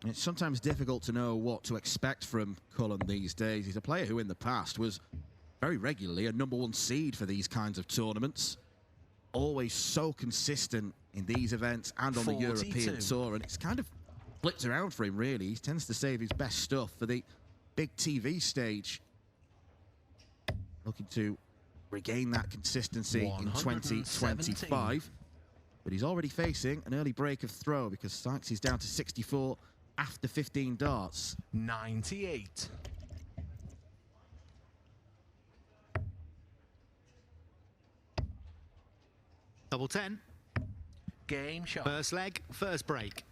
It's sometimes difficult to know what to expect from Cullen these days. He's a player who in the past was very regularly a #1 seed for these kinds of tournaments. Always so consistent in these events and on 42. The European Tour, and it's kind of flipped around for him, really. He tends to save his best stuff for the big TV stage. Looking to regain that consistency in 2025. But he's already facing an early break of throw because Sykes is down to 64 after 15 darts. 98. Double 10. Game shot. First leg, first break.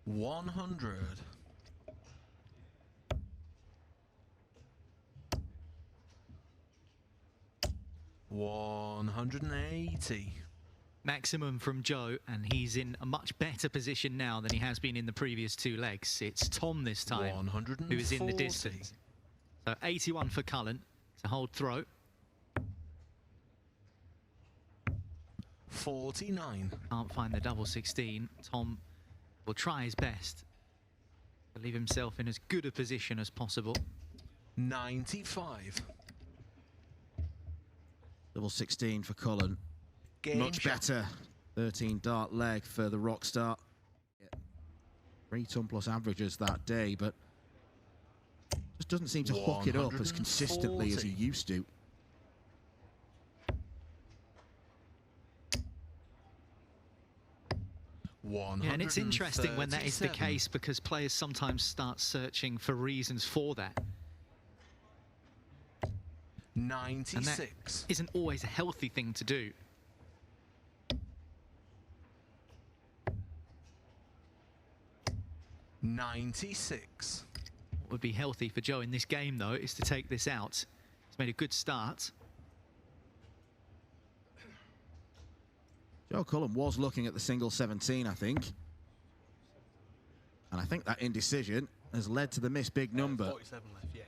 $100. 180. Maximum from Joe, and he's in a much better position now than he has been in the previous 2 legs. It's Tom this time 140. who is in the distance. So 81 for Cullen to hold throw. 49. Can't find the double 16. Tom will try his best to leave himself in as good a position as possible. 95. Double 16 for Cullen. Game much shot. better. 13 dart leg for the rock star. 3 ton plus averages that day, but just doesn't seem to hook it up as consistently as he used to. Yeah, and it's interesting when that is the case, because players sometimes start searching for reasons for that. 96. And that isn't always a healthy thing to do. $96. What would be healthy for Joe in this game, though, is to take this out. He's made a good start. Joe Cullen was looking at the single 17, I think. And I think that indecision has led to the missed big number. 47 left, yeah.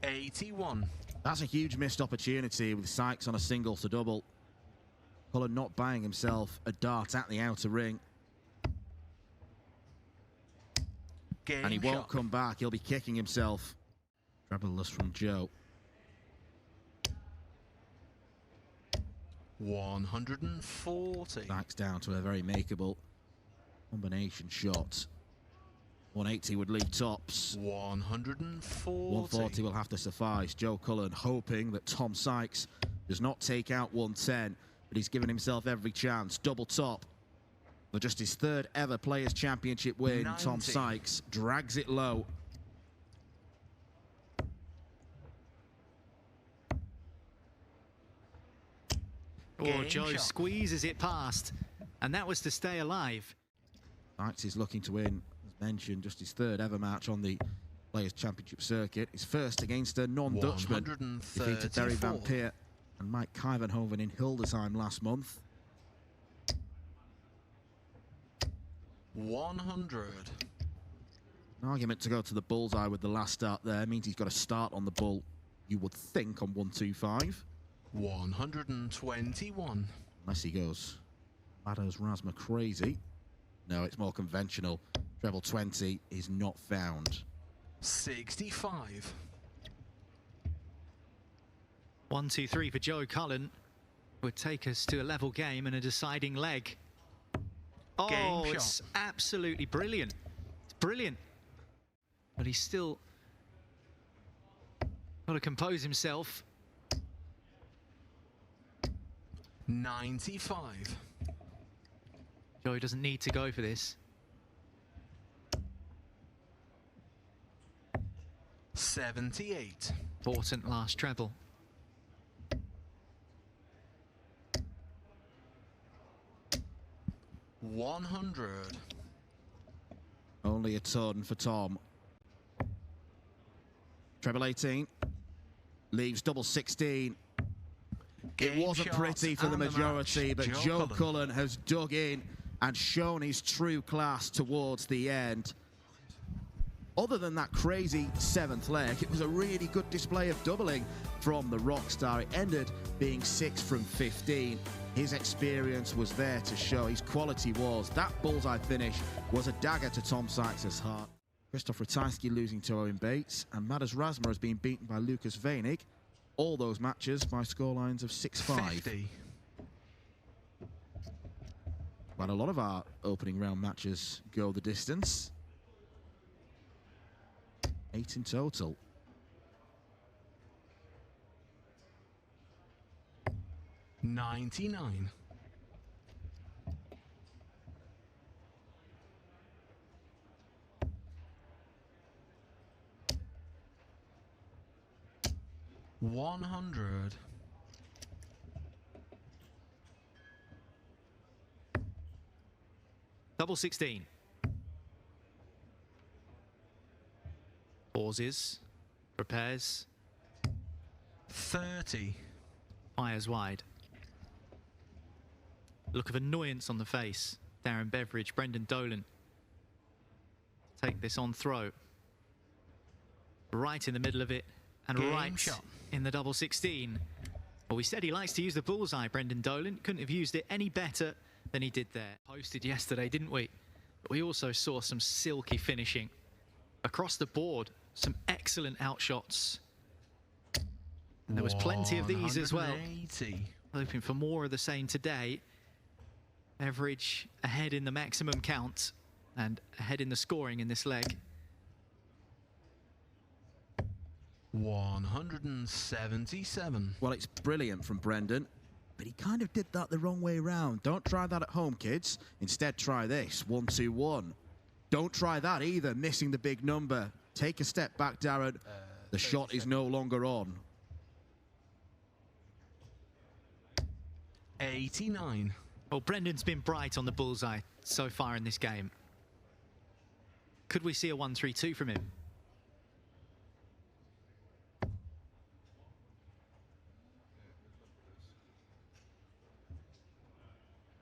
81. That's a huge missed opportunity with Sykes on a single to double. Cullen not buying himself a dart at the outer ring. Game and he won't shot. come back. He'll be kicking himself. Troubleless from Joe. 140. Sykes down to a very makeable combination shot. 180 would leave tops. 140. 140 will have to suffice. Joe Cullen hoping that Tom Sykes does not take out 110, but he's given himself every chance. Double top for just his 3rd ever Players' Championship win. 90. Tom Sykes drags it low. Oh, Joe squeezes it past, and that was to stay alive. Sykes is looking to win, as mentioned, just his 3rd ever match on the Players' Championship circuit. His first against a non-Dutchman. Defeated Barry Van Peert and Mike Kuyvenhoven in Hildesheim last month. 100. An argument to go to the bullseye with the last start there means he's got to start on the bull, you would think, on 125. 121. Unless he goes Mados Rasma crazy. No, it's more conventional. Treble 20 is not found. 65. 1, 2, 3 for Joe Cullen would take us to a level game and a deciding leg. Oh, it's absolutely brilliant. It's brilliant. But he's still got to compose himself. 95. Joe doesn't need to go for this. 78. Important last treble. 100. Only a ton for Tom. Treble 18. Leaves double 16. It wasn't pretty for the majority, but Joe Cullen has dug in and shown his true class towards the end. Other than that crazy 7th leg, it was a really good display of doubling from the Rockstar. It ended being 6 from 15. His experience was there to show. His quality was. That bullseye finish was a dagger to Tom Sykes' heart. Christoph Ratajski losing to Owen Bates, and Madas Rasma has been beaten by Lucas Veenig. All those matches by scorelines of 6-5. But a lot of our opening round matches go the distance. 8 in total. $99. $100. Double 16. Pauses. Prepares. 30. Fires wide. Look of annoyance on the face. Darren Beveridge, Brendan Dolan. Take this on throw. Right in the middle of it. And Game right shot. in the double 16. Well, we said he likes to use the bullseye, Brendan Dolan. Couldn't have used it any better than he did there. Posted yesterday, didn't we? But we also saw some silky finishing. Across the board, some excellent outshots. And there was plenty of these as well. 180. Hoping for more of the same today. Beveridge ahead in the maximum count and ahead in the scoring in this leg. 177. Well, it's brilliant from Brendan, but he kind of did that the wrong way round. Don't try that at home, kids. Instead, try this. 1-2-1. Don't try that either, missing the big number. Take a step back, Darren. The shot is no longer on. 89. Well, Brendan's been bright on the bullseye so far in this game. Could we see a 1-3-2 from him?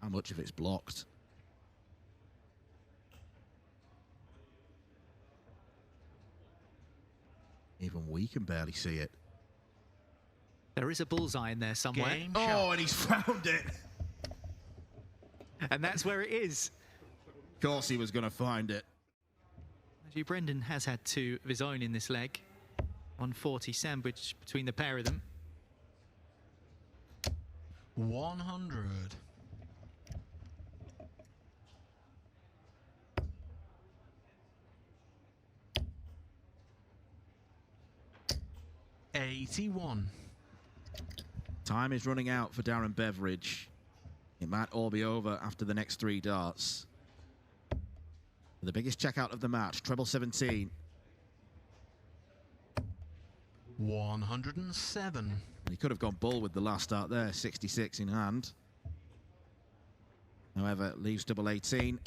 How much of it's blocked? Even we can barely see it. There is a bullseye in there somewhere. Game Oh, shot. and he's found it. And that's where it is. Of course he was going to find it. Actually, Brendan has had 2 of his own in this leg. 140 sandwich between the pair of them. 100. 81. Time is running out for Darren Beveridge. It might all be over after the next 3 darts. The biggest checkout of the match, treble 17. 107. He could have gone bull with the last dart there, 66 in hand. However, leaves double 18.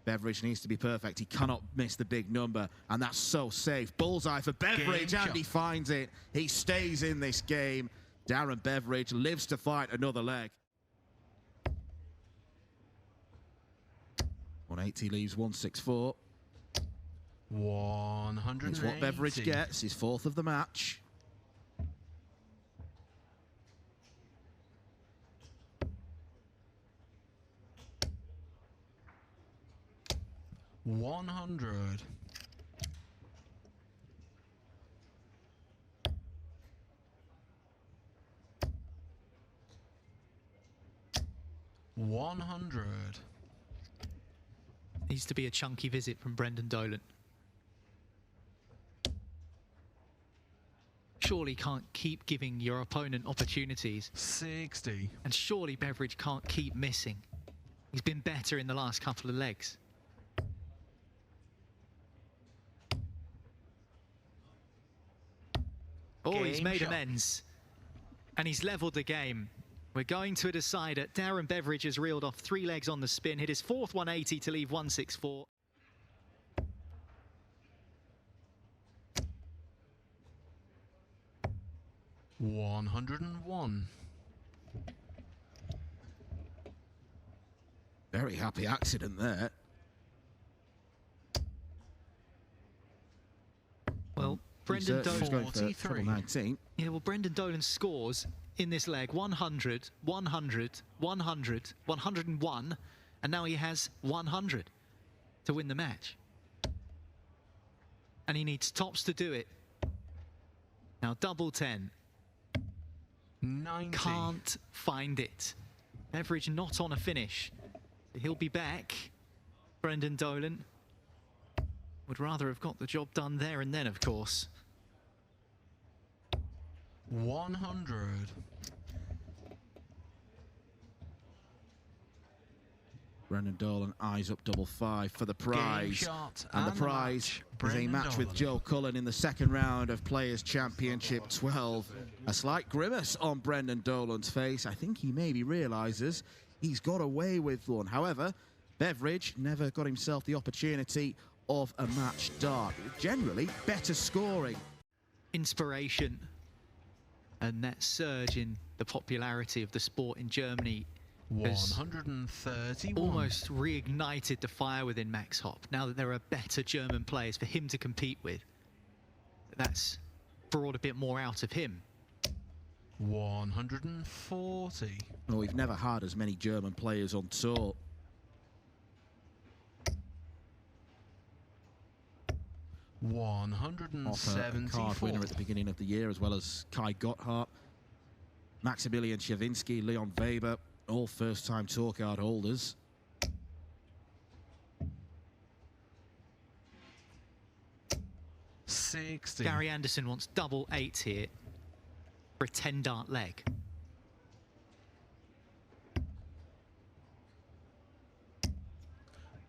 Beveridge needs to be perfect. He cannot miss the big number, and that's so safe. Bullseye for Beveridge, and he finds it. He stays in this game. Darren Beveridge lives to fight another leg. 180 leaves 164. 180. It's what Beveridge gets, his 4th of the match. $100. 100. Needs to be a chunky visit from Brendan Dolan. Surely can't keep giving your opponent opportunities. 60. And surely Beveridge can't keep missing. He's been better in the last couple of legs. Oh, he's made amends. And he's levelled the game. We're going to a decider. Darren Beveridge has reeled off 3 legs on the spin, hit his 4th 180 to leave 164. $101. Very happy accident there. Brendan certainly Dolan. was going for treble 19. Yeah, well, Brendan Dolan scores in this leg 100, 100, 100, 101, and now he has 100 to win the match. And he needs tops to do it. Now, double 10. 90. Can't find it. Beveridge not on a finish. He'll be back. Brendan Dolan would rather have got the job done there and then, of course. 100. Brendan Dolan eyes up double 5 for the prize. Shot And the prize is a match with Joe Cullen in the second round of Players' Championship 12. A slight grimace on Brendan Dolan's face. I think he maybe realises he's got away with one. However, Beveridge never got himself the opportunity of a match start. Generally, better scoring. Inspiration. And that surge in the popularity of the sport in Germany 131. almost reignited the fire within Max Hopp. Now that there are better German players for him to compete with, that's brought a bit more out of him. 140. Well, we've never had as many German players on tour. One Off hundred and a card 74. winner at the beginning of the year, as well as Kai Gotthard, Maximilian Schavinski, Leon Weber, all first-time tour card holders. Gary Anderson wants double 8 here for a 10-dart leg.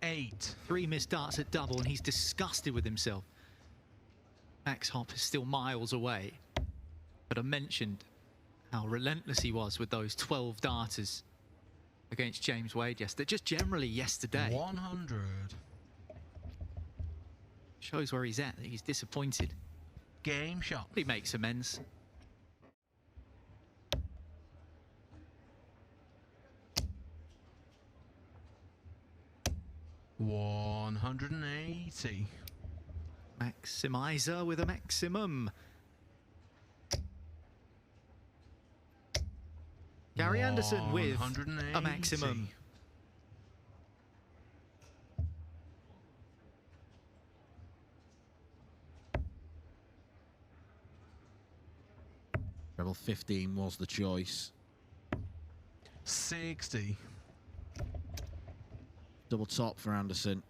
Eight. 3 missed darts at double, and he's disgusted with himself. Max Hopp is still miles away, but I mentioned how relentless he was with those 12 darters against James Wade yesterday, just generally yesterday. 100. Shows where he's at, that he's disappointed. Game shot. He makes amends. $180. Maximizer with a maximum. Gary Anderson with a maximum. Treble 15 was the choice. 60. Double top for Anderson.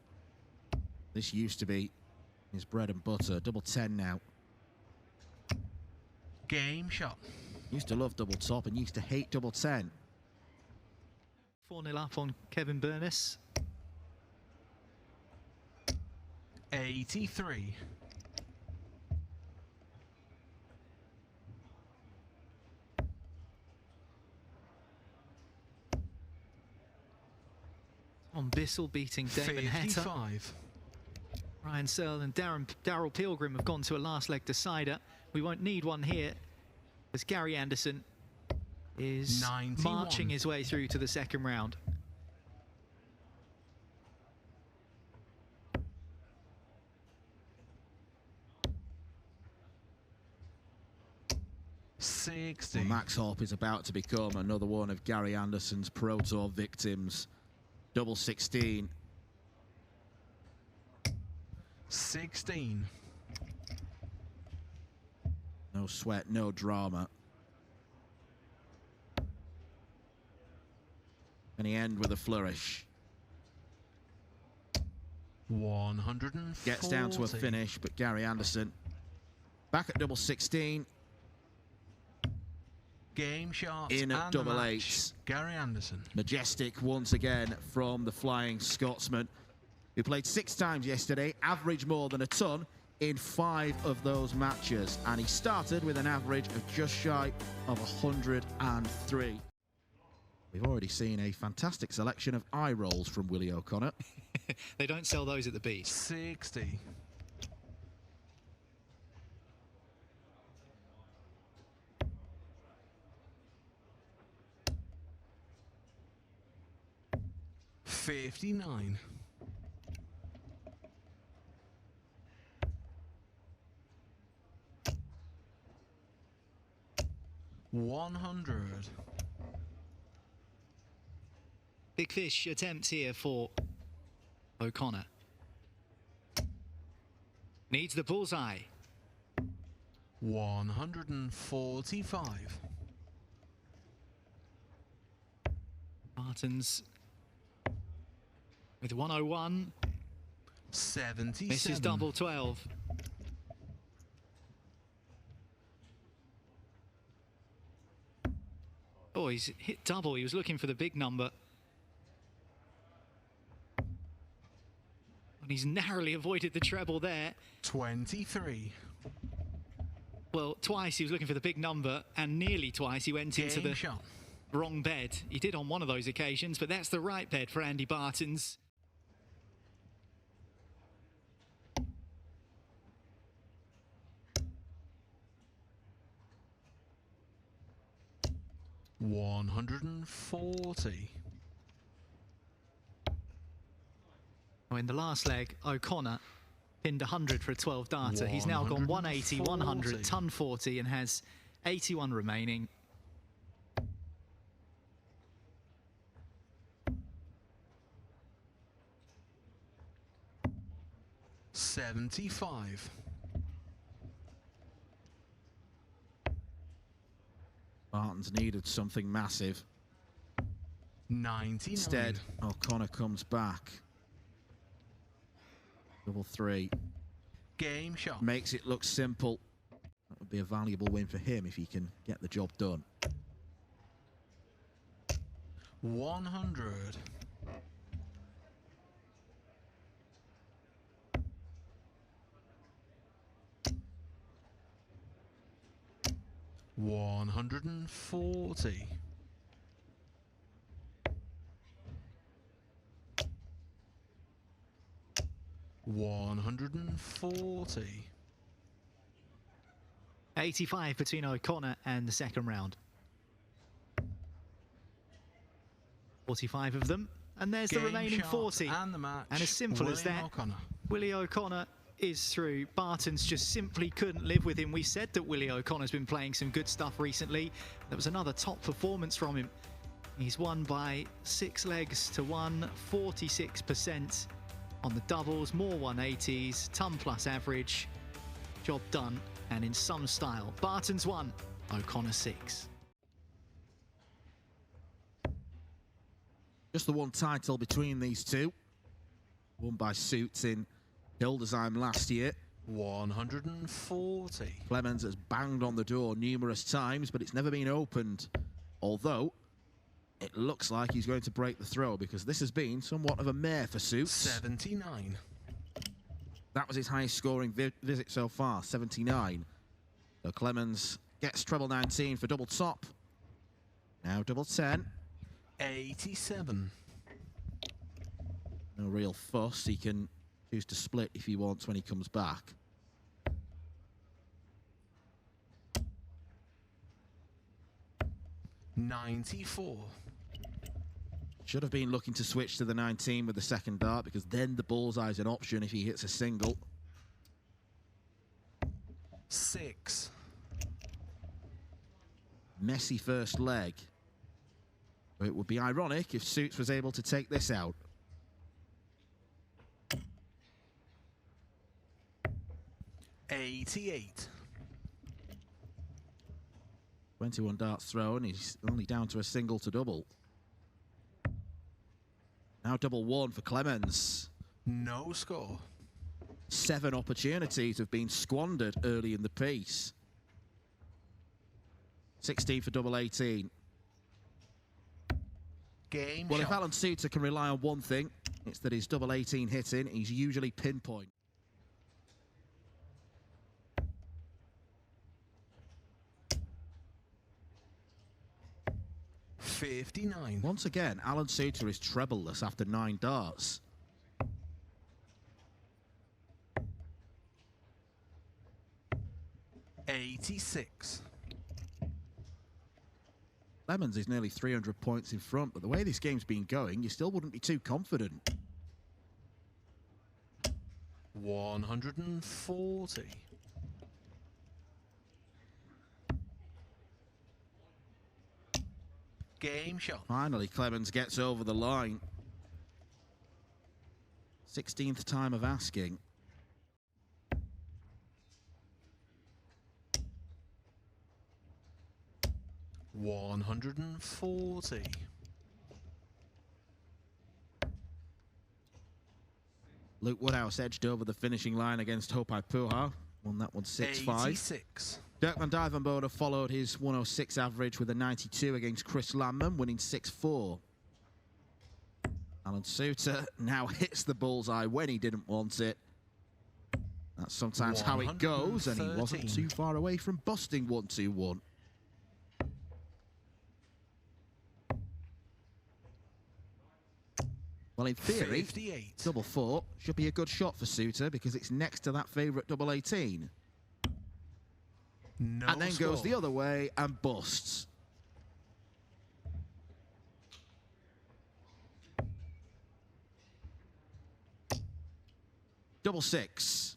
This used to be his bread and butter. Double 10 now. Game shot. Used to love double top and used to hate double 10. 4-0 up on Kevin Burness. 83. On Bissell beating Damon Hatter. 55. Ryan Searle and Daryl Pilgrim have gone to a last leg decider. We won't need one here, as Gary Anderson is 91. marching his way through to the second round. $60. Well, Max Hopp is about to become another one of Gary Anderson's Pro Tour victims. Double 16. 16. No sweat, no drama. And he end with a flourish. 140. Gets down to a finish, but Gary Anderson back at double 16. Game shot. In at and double the match. 8. Gary Anderson. Majestic once again from the Flying Scotsman, who played 6 times yesterday, averaged more than a ton in 5 of those matches. And he started with an average of just shy of 103. We've already seen a fantastic selection of eye rolls from Willie O'Connor. They don't sell those at the beach. 60. $59. 100. Big fish attempt here for O'Connor. Needs the bullseye. 145. Baetens with 101. 77. Misses double 12. Oh, he's hit double. He was looking for the big number. And he's narrowly avoided the treble there. 23. Well, twice he was looking for the big number, and nearly twice he went into the shot. wrong bed. He did on one of those occasions, but that's the right bed for Andy Baetens. $140. In the last leg, O'Connor pinned 100 for a 12 darter. He's now gone 180, 100, ton 40, and has 81 remaining. $75. Baetens needed something massive. 99. Instead, O'Connor comes back. Double three. Game shot. Makes it look simple. That would be a valuable win for him if he can get the job done. 100. $140. 140. 85 between O'Connor and the second round. 45 of them, and there's the remaining 40. And the match. And as simple as that, Willie O'Connor is through. Baetens just simply couldn't live with him. We said that Willie O'Connor's been playing some good stuff recently. There was another top performance from him. He's won by 6 legs to 1, 46% on the doubles, more 180s, ton plus average. Job done, and in some style. Baetens 1, O'Connor 6. Just the one title between these two. Won by Suits in Hildesheim last year. 140. Clemens has banged on the door numerous times, but it's never been opened. Although, it looks like he's going to break the throw, because this has been somewhat of a mare for Suits. 79. That was his highest scoring visit so far, 79. So Clemens gets treble 19 for double top. Now double 10. 87. No real fuss. He can choose to split if he wants when he comes back. $94. Should have been looking to switch to the 19 with the second dart, because then the bullseye's an option if he hits a single. 6. Messy first leg. It would be ironic if Suits was able to take this out. $88. 21 darts thrown. He's only down to a single to double. Now double 1 for Clemens. No score. 7 opportunities have been squandered early in the piece. 16 for double 18. Game Well, shot. if Alan Soutar can rely on one thing, it's that his double 18 hitting, he's usually pinpoint. $59. Once again, Alan Soutar is trebleless after 9 darts. $86. Clemens is nearly 300 points in front, but the way this game's been going, you still wouldn't be too confident. 140. Game shot. Finally, Clemens gets over the line. 16th time of asking. $140. Luke Woodhouse edged over the finishing line against Hopp. Won that one 6-5. 86. Dirk van Dijvenbode followed his 106 average with a 92 against Chris Landman, winning 6-4. Alan Soutar now hits the bullseye when he didn't want it. That's sometimes how it goes, and he wasn't too far away from busting 1-2-1. Well, in theory, 58. double 4 should be a good shot for Soutar because it's next to that favourite double 18. No And then score. goes the other way and busts. Double 6.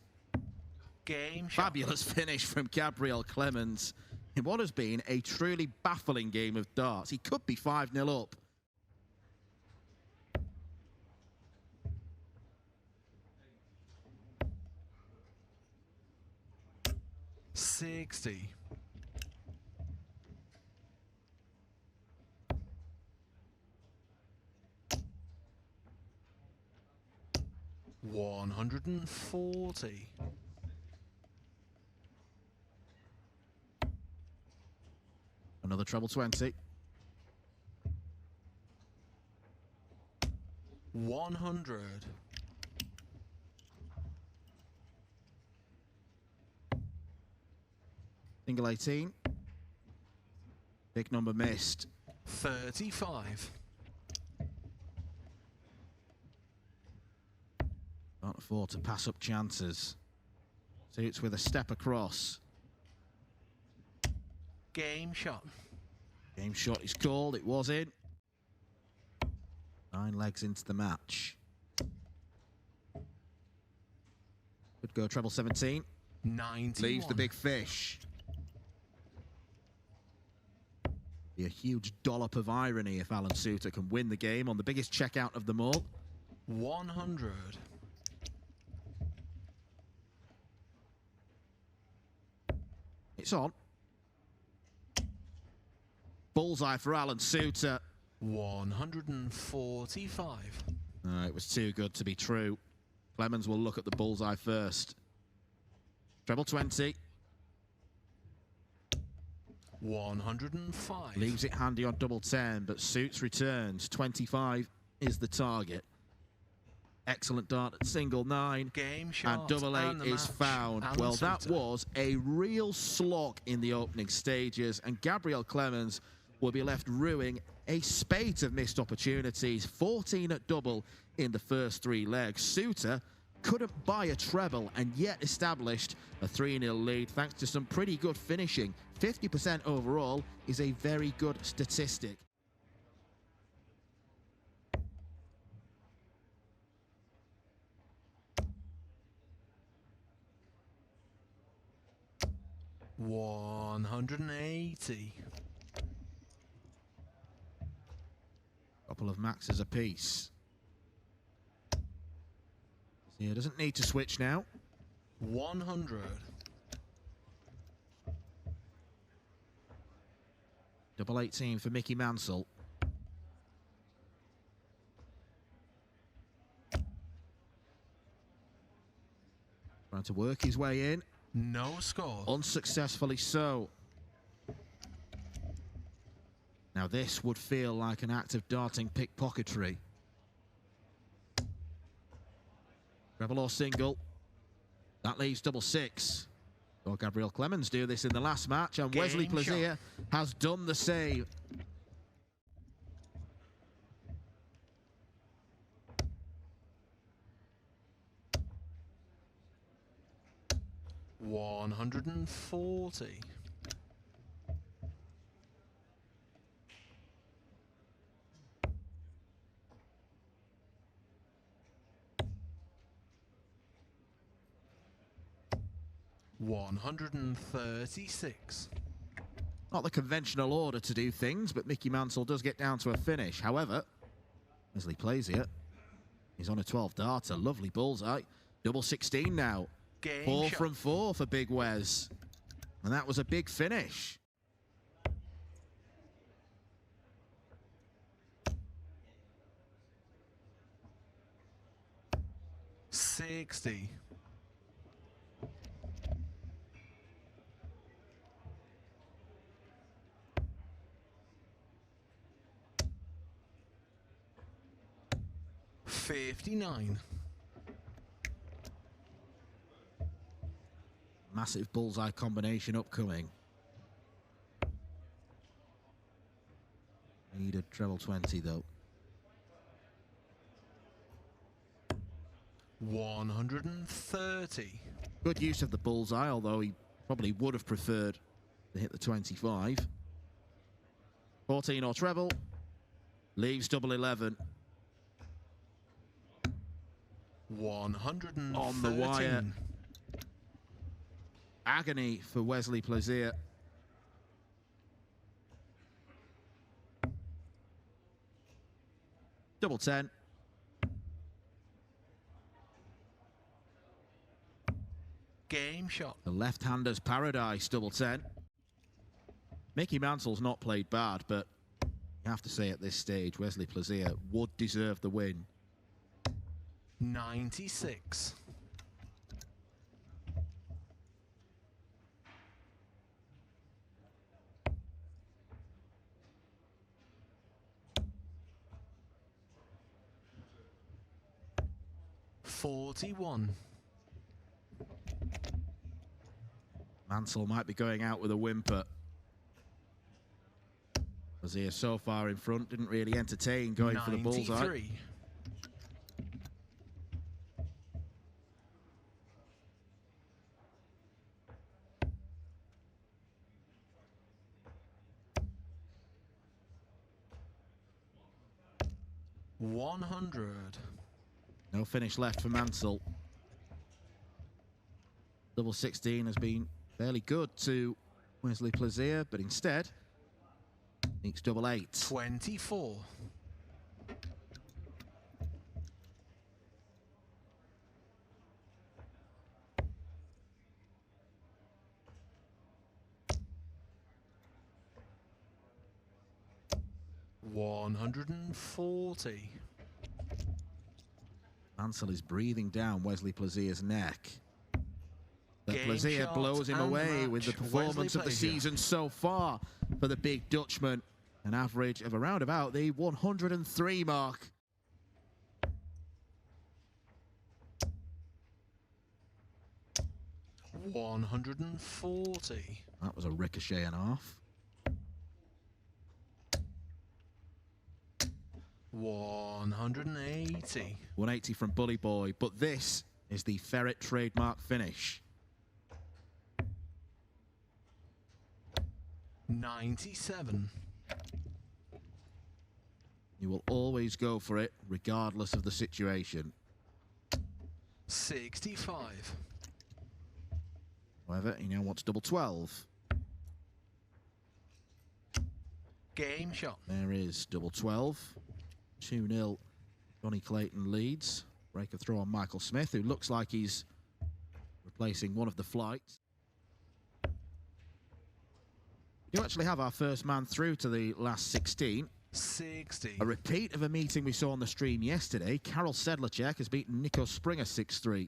Game shot. Fabulous finish from Gabriel Clemens in what has been a truly baffling game of darts. He could be 5-0 up. $60. $140. Another treble 20. 100. Single 18. Big number missed. 35. Can't afford to pass up chances. Suits with a step across. Game shot. Game shot is called. It was in. 9 legs into the match. Could go treble 17. 91. Leaves the big fish. Be a huge dollop of irony if Alan Soutar can win the game on the biggest checkout of them all. 100. It's on. Bullseye for Alan Soutar. 145. It was too good to be true. Clemens will look at the bullseye first. Treble 20. 105. Leaves it handy on double 10, but Suits returns. 25 is the target. Excellent dart at single 9. Game shot. And double 8 and the is match. found. Alan Well, that Soutar. was a real slog in the opening stages, and Gabriel Clemens will be left ruining a spate of missed opportunities. 14 at double in the first 3 legs. Soutar couldn't buy a treble and yet established a 3-0 lead thanks to some pretty good finishing. 50% overall is a very good statistic. $180. Couple of maxes apiece. He doesn't need to switch now. 100. Double 18 for Mickey Mansell. Trying to work his way in. No score. Unsuccessfully so. Now this would feel like an act of darting pickpocketry. Treble or single. That leaves double 6. Saw Gabriel Clemens do this in the last match, and Wesley Game Plaisier has done the same. $140. $136. Not the conventional order to do things, but Mickey Mansell does get down to a finish. However, Wesley Plaisier, he's on a 12-darter. Lovely bullseye. Double 16 now. Game 4 shot. from 4 for Big Wes. And that was a big finish. $60. $59. Massive bullseye combination upcoming. Need a treble 20 though. 130. Good use of the bullseye, although he probably would have preferred to hit the 25. 14 or treble. Leaves double 11. 113. On the wire. Agony for Wesley Plaisier. Double 10. Game shot. The left-hander's paradise, double 10. Mickey Mansell's not played bad, but you have to say at this stage, Wesley Plaisier would deserve the win. 96. $41. Mansell might be going out with a whimper. Plaisier so far in front, didn't really entertain going for the bullseye. 93. $100. No finish left for Mansell. Double 16 has been fairly good to Wesley Plaisier, but instead, sneaks double 8. 24. $140. Mansell is breathing down Wesley Plaisier's neck. But Game Plaisier shot blows him and away with the match. performance Wesley of the Plaisier. season so far for the big Dutchman. An average of around about the 103 mark. $140. That was a ricochet and a half. 180. 180 from Bully Boy, but this is the Ferret trademark finish. 97. You will always go for it, regardless of the situation. 65. However, he now wants double 12. Game shot. There is double 12. 2-0. Jonny Clayton leads. Break of throw on Michael Smith, who looks like he's replacing one of the flights. We do actually have our first man through to the last 16. 60. A repeat of a meeting we saw on the stream yesterday. Karel Sedlacek has beaten Nico Springer 6-3.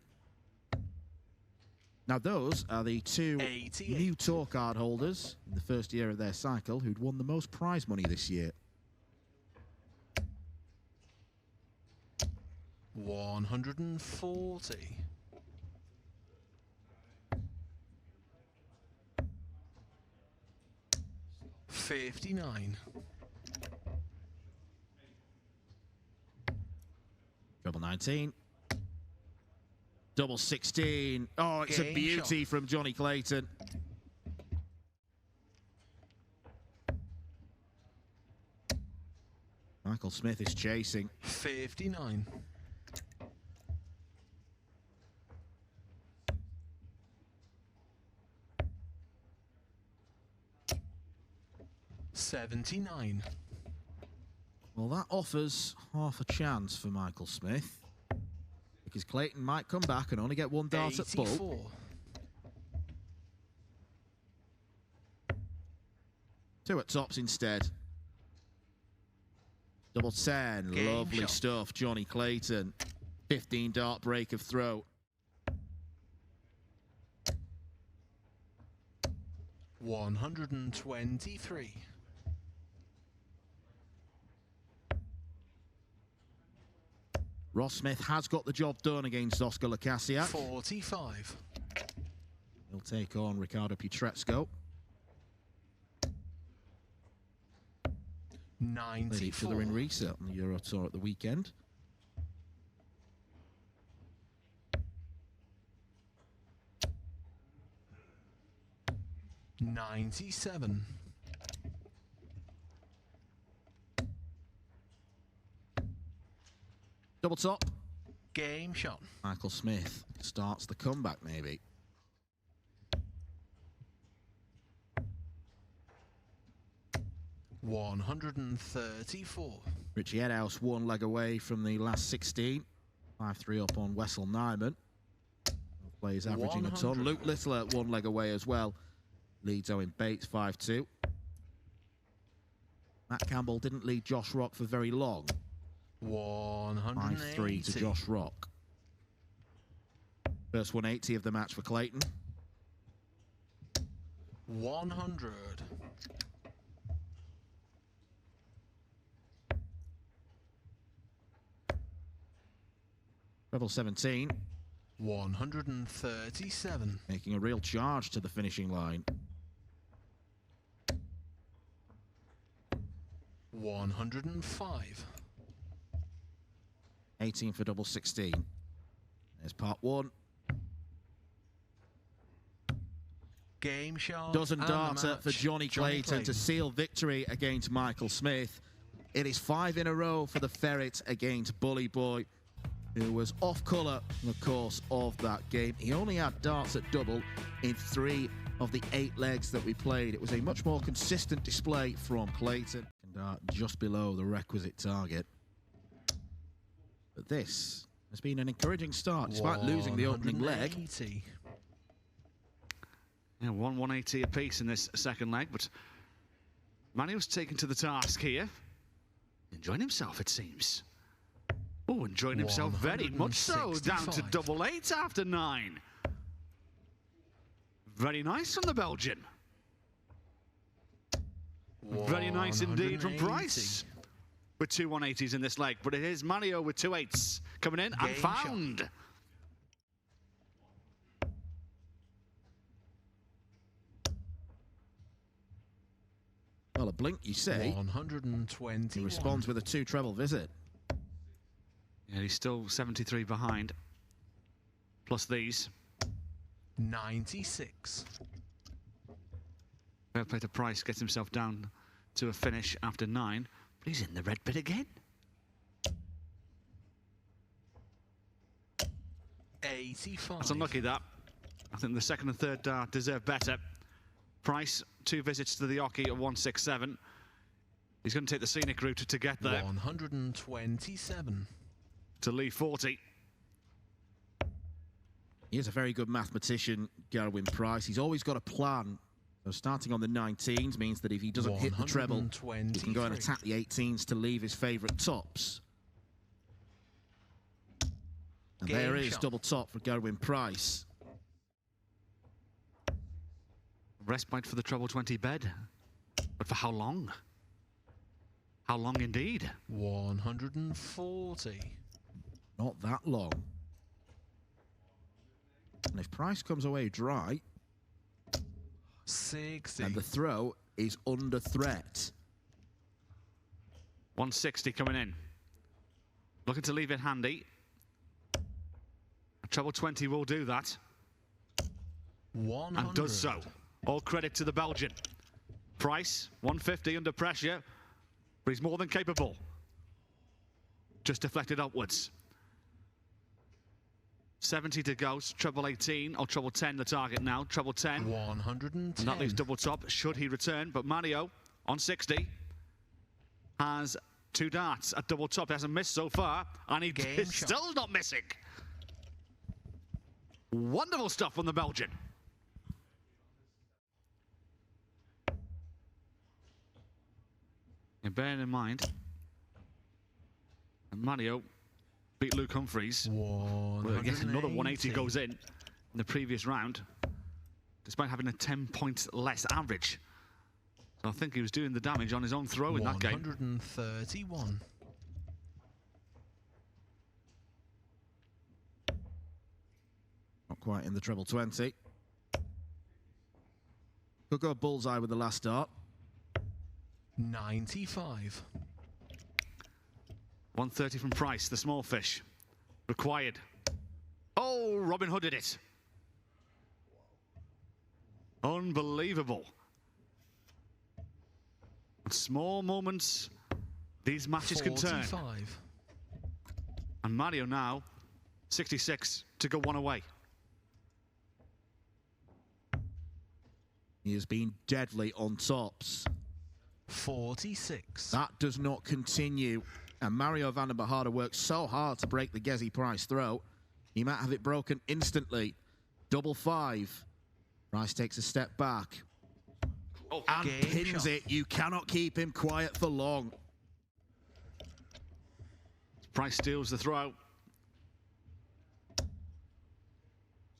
Now those are the two 88. new tour card holders in the first year of their cycle who'd won the most prize money this year. 140. $59. Double 19. Double 16. Oh, it's a Game beauty shot. from Jonny Clayton. Michael Smith is chasing. 59. 79. Well, that offers half a chance for Michael Smith, because Clayton might come back and only get one dart at bull. 84. Two at tops instead. Double 10, Game lovely shot. stuff, Jonny Clayton. 15 dart break of throw. 123. Ross Smith has got the job done against Oscar Lacasiak. 45. He'll take on Ricardo Pietrezco. Played each other 94. in reset on the Euro Tour at the weekend. $97. Double top. Game shot. Michael Smith starts the comeback, maybe. $134. Ritchie Edhouse one leg away from the last 16. 5-3 up on Wessel Nyman. Plays averaging 100. a ton. Luke Littler one leg away as well. Leads Owen Bates 5-2. Matt Campbell didn't lead Josh Rock for very long. 180. 5-3 to Josh Rock. First 180 of the match for Clayton. 100. Level 17. 137. Making a real charge to the finishing line. 105. 18 for double 16. There's part one. Game shot. Dozen and the darter for match. Jonny Clayton to seal victory against Michael Smith. It is 5 in a row for the Ferret against Bully Boy, who was off colour in the course of that game. He only had darts at double in 3 of the 8 legs that we played. It was a much more consistent display from Clayton. And just below the requisite target. But this has been an encouraging start, despite losing the opening leg. 180. Yeah, 180 apiece in this second leg, but Manny was taken to the task here. Enjoying himself, it seems. Oh, enjoying himself very much so. Down to 165. double 8 after 9. Very nice from the Belgian. Very nice indeed from 180. Price. With 2 180s in this leg, but it is Mario with 2 8s coming in and Game shot. found. Well, a blink, you say. 120. He responds with a 2 treble visit. Yeah, he's still 73 behind. Plus these. 96. Fair play to Price, gets himself down to a finish after 9. But he's in the red bit again. 85. That's unlucky, that. I think the second and third dart deserve better. Price, 2 visits to the Oki at 167. He's going to take the scenic route to get there. 127. to Lee 40. He is a very good mathematician, Gerwyn Price. He's always got a plan. So starting on the 19s means that if he doesn't hit the treble, he can go and attack the 18s to leave his favourite tops. And there is double top for Gerwyn Price. Respite for the treble 20 bed. But for how long? How long indeed? 140. Not that long. And if Price comes away dry, 60. and the throw is under threat. 160 coming in. Looking to leave it handy. A treble 20 will do that. 100. And does so. All credit to the Belgian. Price, 150 under pressure, but he's more than capable. Just deflected upwards. 70 to go, treble 18, or treble 10 the target now, treble 10. 110. And that leaves double top, should he return, but Mario on 60. Has 2 darts at double top. He hasn't missed so far, and he is still not missing. Wonderful stuff from the Belgian. And bearing in mind, and Mario beat Luke Humphries. Well, I guess another 180 goes in the previous round, despite having a 10 points less average. So I think he was doing the damage on his own throw in that game. 131. Not quite in the treble 20. Could go bullseye with the last dart. 95. 130 from Price, the small fish. Required. Oh, Robin Hooded it. Unbelievable. Small moments, these matches 45. can turn. And Mario now, 66 to go 1 away. He has been deadly on tops. 46. That does not continue. And Mario Vandenbogaerde worked so hard to break the Gezi Price throw. He might have it broken instantly. Double 5. Price takes a step back. Oh, and pins it. You cannot keep him quiet for long. Price steals the throw.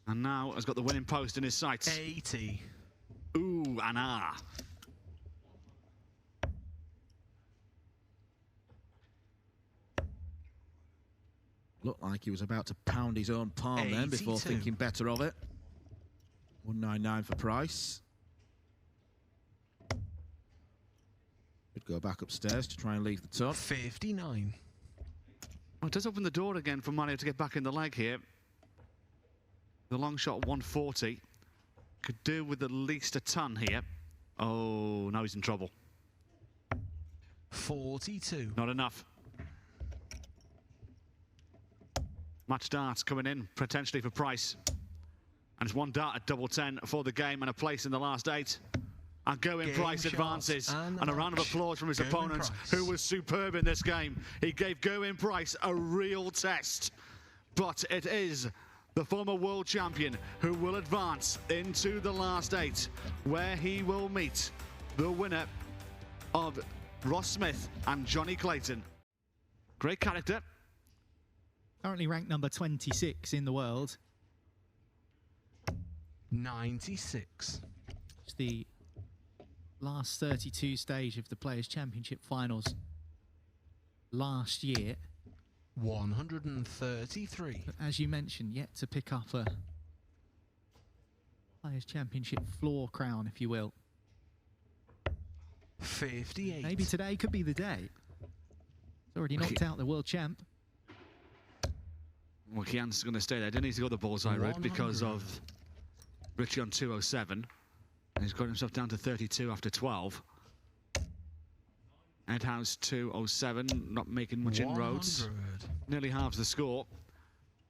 And now has got the winning post in his sights. 80. Ooh, and ah. Looked like he was about to pound his own palm 82. then before thinking better of it. 199 for Price. Could go back upstairs to try and leave the top. 59. Well, it does open the door again for Mario to get back in the leg here. The long shot 140. Could do with at least a ton here. Oh, now he's in trouble. 42. Not enough. Match darts coming in, potentially for Price. And it's 1 dart at double 10 for the game and a place in the last 8. And Gerwyn Price advances. And a round of applause from his opponent, who was superb in this game. He gave Gerwyn Price a real test. But it is the former world champion who will advance into the last 8, where he will meet the winner of Ross Smith and Jonny Clayton. Great character. Currently ranked number 26 in the world. 96. It's the last 32 stage of the Players' Championship finals last year. 133. But as you mentioned, yet to pick up a Players' Championship floor crown, if you will. 58. Maybe today could be the day. He's already knocked out the world champ. Well, Gian's going to stay there. Didn't need to go the bullseye route because of Ritchie on 207. And he's got himself down to 32 after 12. Edhouse 207, not making much inroads. Nearly halves the score.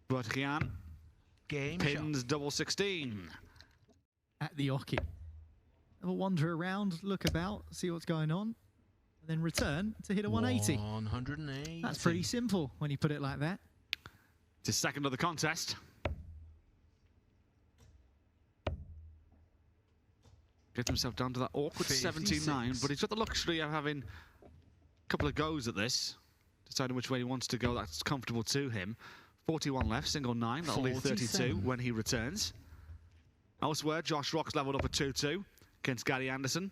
But Gian pins double 16. At the Oki. Have a wander around, look about, see what's going on, and then return to hit a 180. 180. That's pretty simple when you put it like that. It's his second of the contest. Gets himself down to that awkward 79, but he's got the luxury of having a couple of goes at this, deciding which way he wants to go. That's comfortable to him. 41 left, single 9. That'll leave 32 when he returns. Elsewhere, Josh Rock's levelled up at 2-2 against Gary Anderson.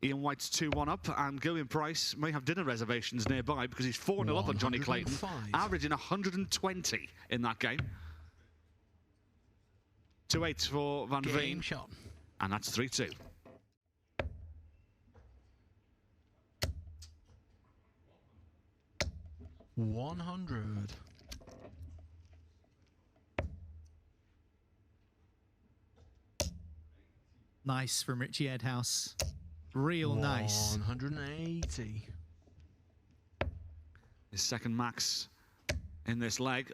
Ian White's 2-1 up, and Gerwyn Price may have dinner reservations nearby because he's 4-0 up on Jonny Clayton, averaging 120 in that game. 2-8 for Van Veen, and that's 3-2. $100. Nice from Ritchie Edhouse. Real nice. 180. His second max in this leg.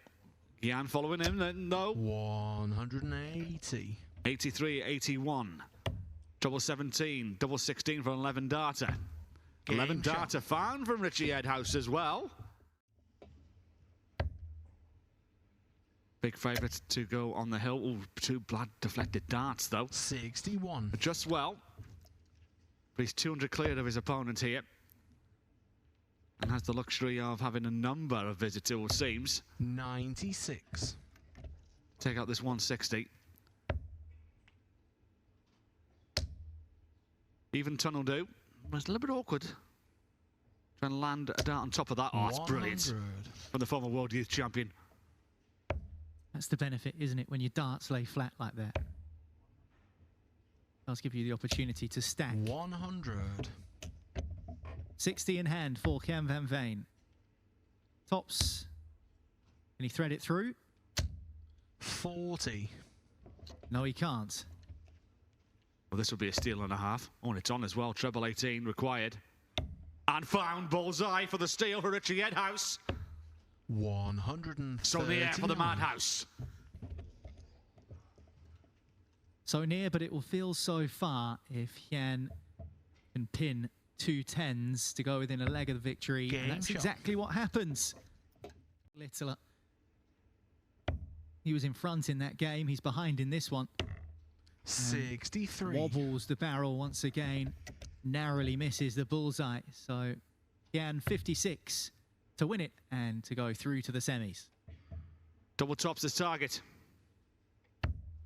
Gian following him, then no. 180. 83, 81. Double 17, double 16 for an 11 darter. 11 Game data found from Ritchie Edhouse as well. Big favourite to go on the hill. Ooh, two blood deflected darts though. 61. Just well. But he's 200 clear of his opponent here. And has the luxury of having a number of visits, it seems. 96. Take out this 160. Even tunnel do. It's a little bit awkward. Trying to land a dart on top of that. Oh, it's brilliant. 100. From the former World Youth Champion. That's the benefit, isn't it, when your darts lay flat like that? Does give you the opportunity to stack. 100. 60 in hand for Cam van Veen. Tops. Can he thread it through? 40. No, he can't. Well, this will be a steal and a half. Oh, and it's on as well. Treble 18 required. And found bullseye for the steal for Ritchie Edhouse. 139. So the air for the Madhouse. So near, but it will feel so far if Gian can pin 2 10s to go within a leg of the victory. Game And that's shot. exactly what happens. Littler. He was in front in that game. He's behind in this one. 63. Wobbles the barrel once again. Narrowly misses the bullseye. So Gian 56 to win it and to go through to the semis. Double tops his target.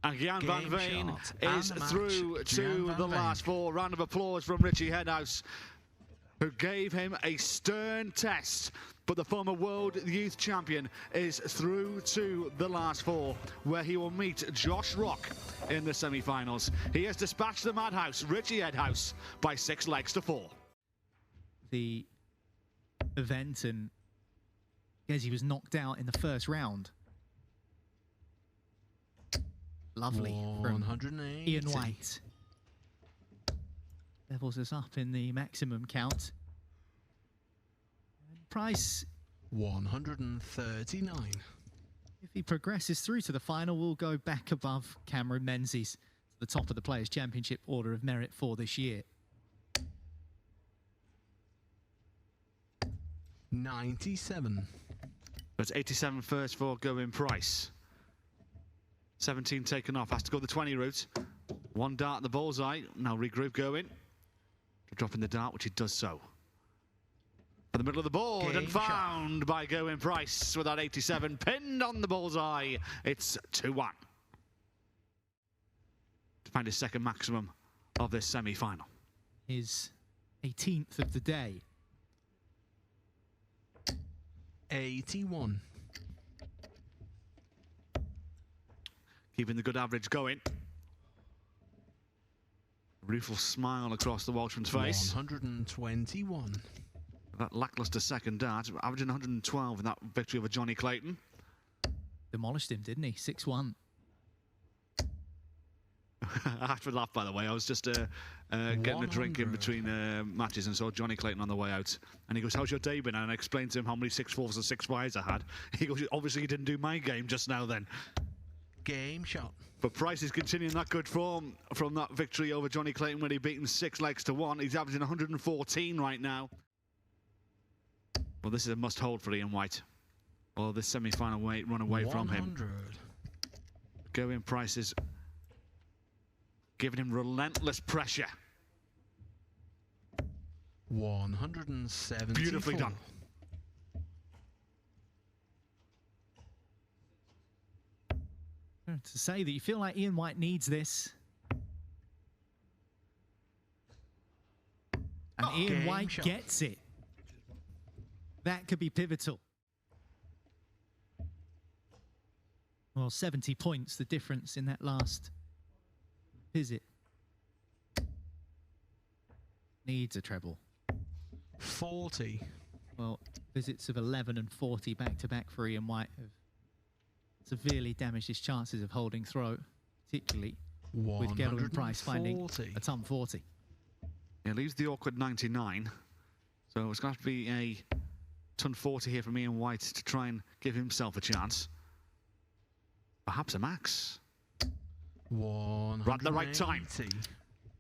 And Gian van Game Veen shot and is the match. through Gian to van the Veen. last four. Round of applause from Ritchie Edhouse, who gave him a stern test. But the former World Youth Champion is through to the last four, where he will meet Josh Rock in the semi-finals. He has dispatched the Madhouse, Ritchie Edhouse, by 6 legs to 4. The event, and as he was knocked out in the first round. Lovely from 180. Ian White. Levels us up in the maximum count. And Price, 139. if he progresses through to the final, will go back above Cameron Menzies to the top of the Players' Championship Order of Merit for this year. 97. But 87 first for Gerwyn Price. 17 taken off, has to go the 20 route. 1 dart at the bullseye. Now regroup Gerwyn. Dropping the dart, which he does so. For the middle of the board, Game and found by Gerwyn Price with that 87 pinned on the bullseye. It's 2-1. To find his second maximum of this semi-final. His 18th of the day. 81. Keeping the good average going. Rueful smile across the Welshman's face. 121. That lacklustre second dart, averaging 112 in that victory over Jonny Clayton. Demolished him, didn't he? 6-1. I have to laugh, by the way. I was just getting a drink in between matches and saw Jonny Clayton on the way out. And he goes, "How's your day been?" And I explained to him how many 6-4s and 6-5s I had. He goes, "Obviously you didn't do my game just now then." Game shot. But Price is continuing that good form from that victory over Jonny Clayton when he beat him 6 legs to 1. He's averaging 114 right now. Well, this is a must-hold for Ian White. Well, this semi-final run away from him. 100. Gerwyn Price is giving him relentless pressure. 174. Beautifully done. To say that you feel like Ian White needs this. And Ian Game White shot. gets it. That could be pivotal. Well, 70 points, the difference in that last visit. Needs a treble. 40. Well, visits of 11 and 40 back-to-back for Ian White have severely damaged his chances of holding throw, particularly with Gerwyn Price finding a ton 40. He leaves the awkward 99, so it's going to have to be a ton 40 here from Ian White to try and give himself a chance. Perhaps a max. 180. Right at the right time.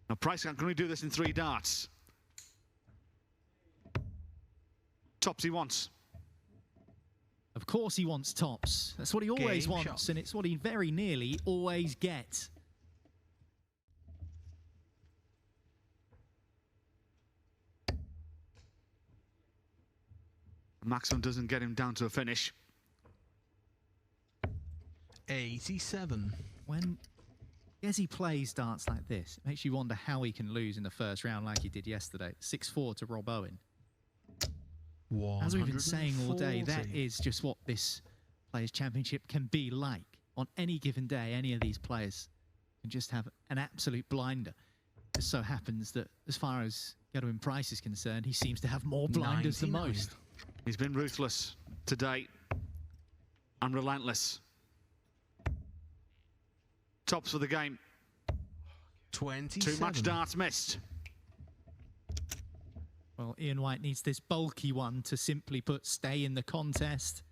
Now Price can only do this in 3 darts. Tops he wants. Of course he wants tops. That's what he always Game wants, shot. and it's what he very nearly always gets. Maximum doesn't get him down to a finish. 87. When Gezi plays darts like this, it makes you wonder how he can lose in the first round like he did yesterday. 6-4 to Rob Owen. As we've been saying all day, that is just what this Players' Championship can be like. On any given day, any of these players can just have an absolute blinder. It just so happens that as far as Gerwyn Price is concerned, he seems to have more blinders than 99. most. He's been ruthless today and relentless. Tops for the game. 27. Too much darts missed. Well, Ian White needs this bulky one to simply put, stay in the contest.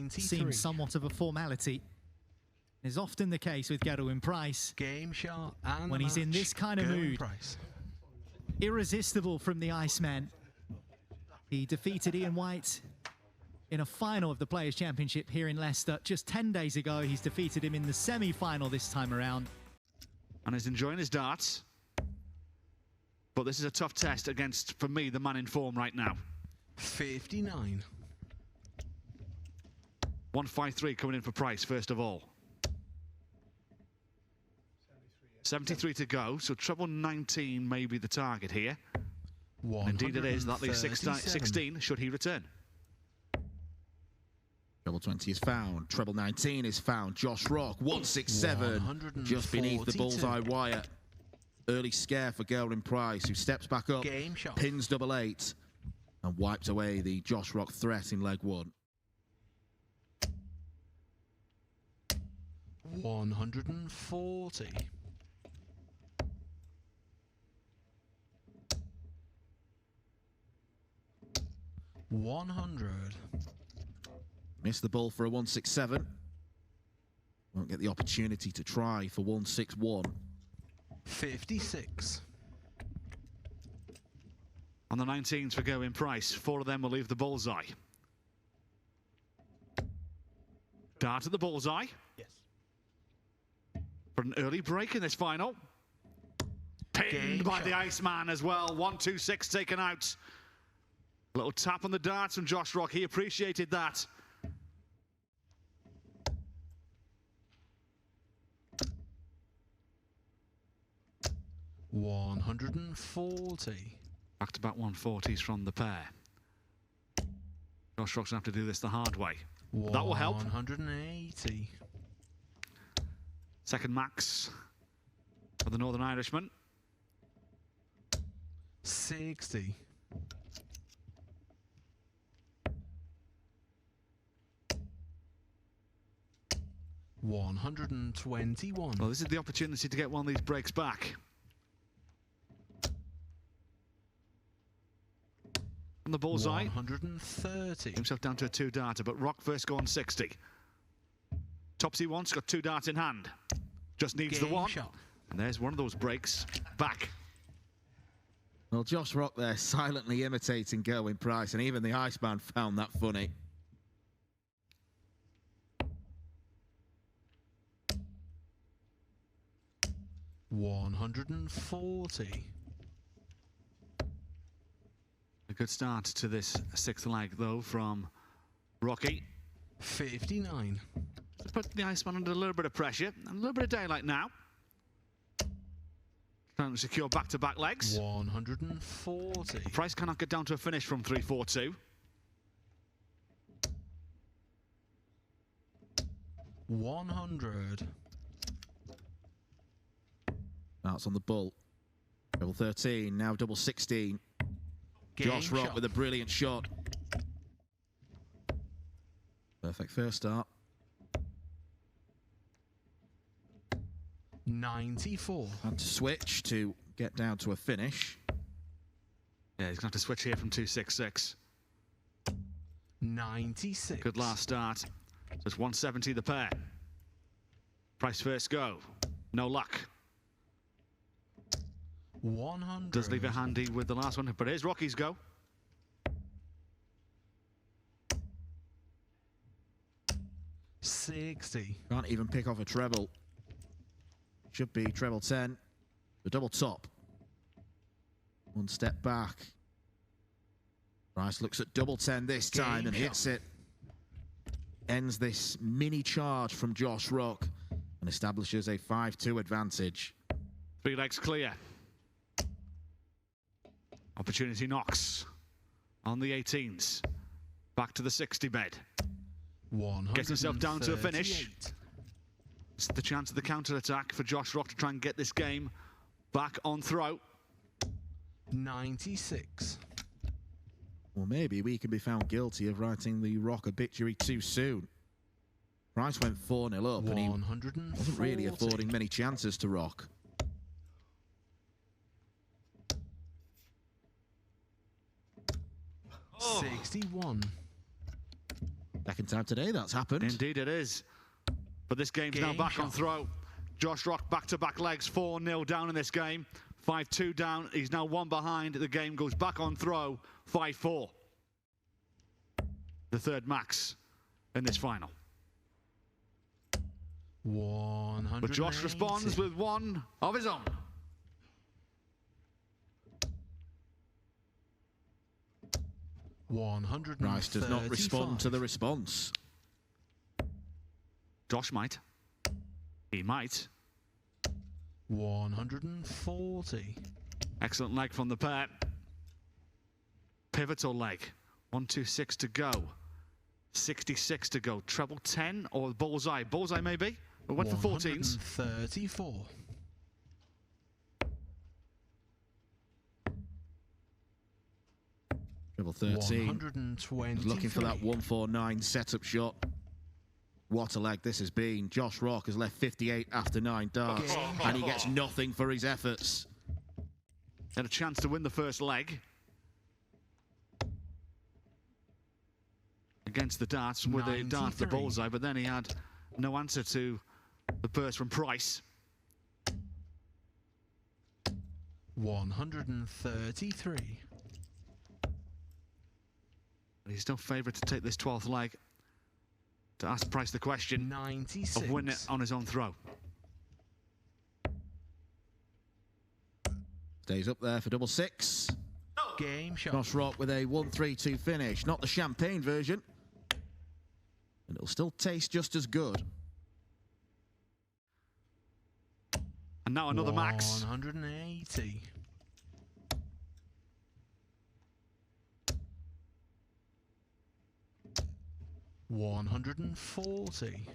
Seems somewhat of a formality. Is often the case with Gerwyn Price. Game shot and When he's in match. this kind of Gerwyn mood. Price. Irresistible from the Iceman. He defeated Ian White in a final of the Players' Championship here in Leicester. Just 10 days ago, he's defeated him in the semi-final this time around. And he's enjoying his darts. But this is a tough test against, for me, the man in form right now. 59. 153 coming in for Price, first of all. 73 to go, so treble 19 may be the target here. And indeed it is. That leaves 16 should he return. Treble 20 is found. Treble 19 is found. Josh Rock, 167, just beneath the bullseye wire. Early scare for Gerwyn Price, who steps back up, Game shot. pins double 8, and wipes away the Josh Rock threat in leg 1. 140. 100. Missed the ball for a 167. Won't get the opportunity to try for 161. 56. On the 19s for Gerwyn Price, 4 of them will leave the bullseye. Dart at the bullseye. Yes. For an early break in this final. Pinned Game by shot. the Iceman as well. 126 taken out. A little tap on the darts from Josh Rock. He appreciated that. $140. Back-to-back 140s from the pair. Josh Rock's going to have to do this the hard way. That will help. 180. Second max for the Northern Irishman. 60. 121. Well, this is the opportunity to get one of these breaks back. On the bullseye. 130. Himself down to a 2-darter, but Rock first go on 60. Topsy wants, got 2 darts in hand. Just needs the Game one. shot. And there's one of those breaks back. Well, Josh Rock there silently imitating Gerwyn Price, and even the Iceman found that funny. $140. A good start to this 6th leg, though, from Rocky. 59. Put the Iceman under a little bit of pressure and a little bit of daylight now. Trying to secure back-to-back legs. 140. Price cannot get down to a finish from 3-4-2. 100. That's on the bull. Double 13, now double 16. Game Josh Rock shot. with a brilliant shot. Perfect first start. 94. Had to switch to get down to a finish. Yeah, he's going to have to switch here from 2-6-6. 96. Good last start. So it's 170 the pair. Price first go. No luck. 100. Does leave it handy with the last one, but here's Rocky's go. $60. Can't even pick off a treble. Should be treble 10. The double top. One step back. Price looks at double 10 this time and hits it. Ends this mini charge from Josh Rock and establishes a 5-2 advantage. 3 legs clear. Opportunity knocks on the 18s. Back to the 60 bed. 138. Gets himself down to a finish. It's the chance of the counter-attack for Josh Rock to try and get this game back on throw. 96. Well, maybe we can be found guilty of writing the Rock obituary too soon. Price went 4-0 up and he wasn't really affording many chances to Rock. Oh. 61. Second time today that's happened. Indeed it is. But this game's now back on throw. Josh Rock back-to-back legs, 4-0 down in this game. 5-2 down, he's now 1 behind. The game goes back on throw, 5-4. The third max in this final. 100. But Josh responds with one of his own. Price does not respond to the response. Josh might. He might. 140. Excellent leg from the pair. Pivotal leg. 126 to go. 66 to go. Treble 10 or bullseye? Bullseye maybe. We went for 14s. 34. Treble 13. 120. Looking for that 149 setup shot. What a leg this has been. Josh Rock has left 58 after 9 darts, and he gets nothing for his efforts. Had a chance to win the first leg against the darts with a dart the bullseye, but then he had no answer to the burst from Price. 133. He's still favourite to take this 12th leg. To ask Price the question 96. of winning it on his own throw. Stays up there for double 6. Game shot. Josh Rock with a 1-3-2 finish. Not the champagne version. And it'll still taste just as good. And now another max. 180. $140.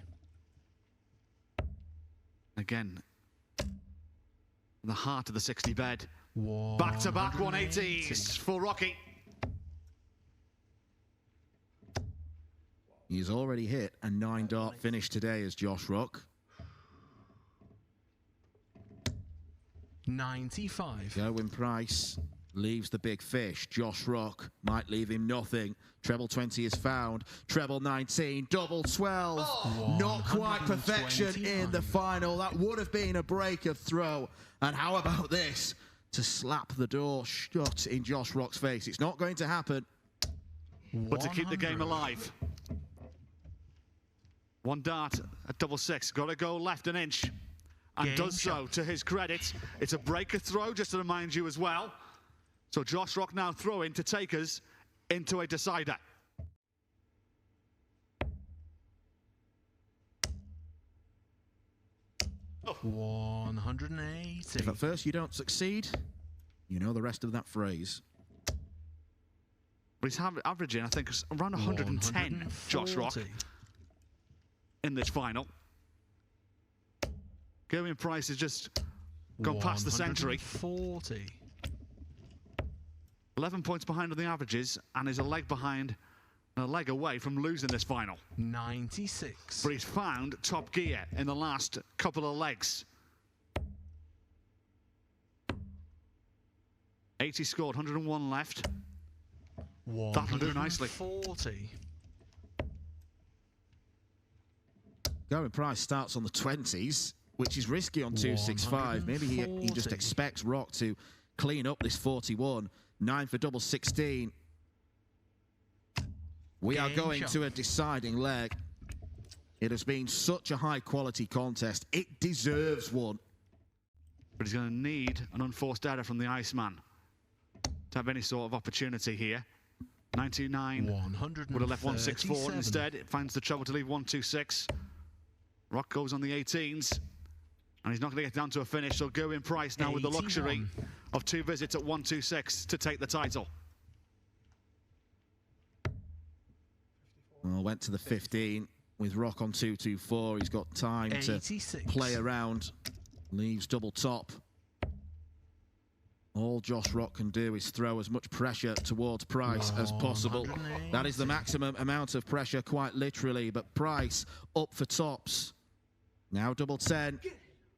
Again, the heart of the 60 bed. Back-to-back 180s for Rocky. He's already hit a 9-dart finish today as Josh Rock. 95. Gerwyn Price leaves the big fish. Josh Rock might leave him nothing. Treble 20 is found. Treble 19, double 12. Not quite perfection in the final. That would have been a break of throw. And how about this? To slap the door shut in Josh Rock's face. It's not going to happen. But to keep the game alive. 1 dart at double 6. Got to go left an inch. And does so to his credit. It's a breaker throw, just to remind you as well. So Josh Rock now throwing to take us into a decider. $180. If at first you don't succeed, you know the rest of that phrase. But he's averaging, I think, around 110, Josh Rock, in this final. Gerwyn Price has just gone past the century. 40. 11 points behind on the averages and is a leg behind and a leg away from losing this final. 96. But he's found top gear in the last couple of legs. 80 scored, 101 left. That'll do nicely. 40. Gerwyn Price starts on the 20s, which is risky on 265. Maybe he just expects Rock to clean up this 41. 9 for double 16. We are going to a deciding leg. It has been such a high-quality contest. It deserves one. But he's going to need an unforced error from the Iceman to have any sort of opportunity here. 99 would have left 164. Instead, it finds the trouble to leave 126. Rock goes on the 18s. And he's not going to get down to a finish. So Gerwyn Price now 81. With the luxury of 2 visits at 126 to take the title. Well, went to the 15 with Rock on 224. He's got time 86. To play around. Leaves double top. All Josh Rock can do is throw as much pressure towards Price as possible. That is the maximum amount of pressure, quite literally. But Price up for tops. Now double 10.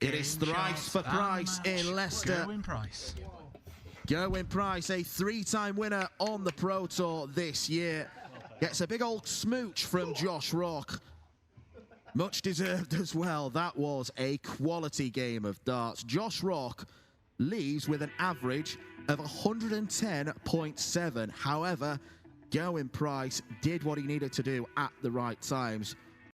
It is thrice for Price in Leicester. Gerwyn Price. Gerwyn Price, a 3-time winner on the Pro Tour this year. Gets a big old smooch from Josh Rock. Much deserved as well. That was a quality game of darts. Josh Rock leaves with an average of 110.7. However, Gerwyn Price did what he needed to do at the right times.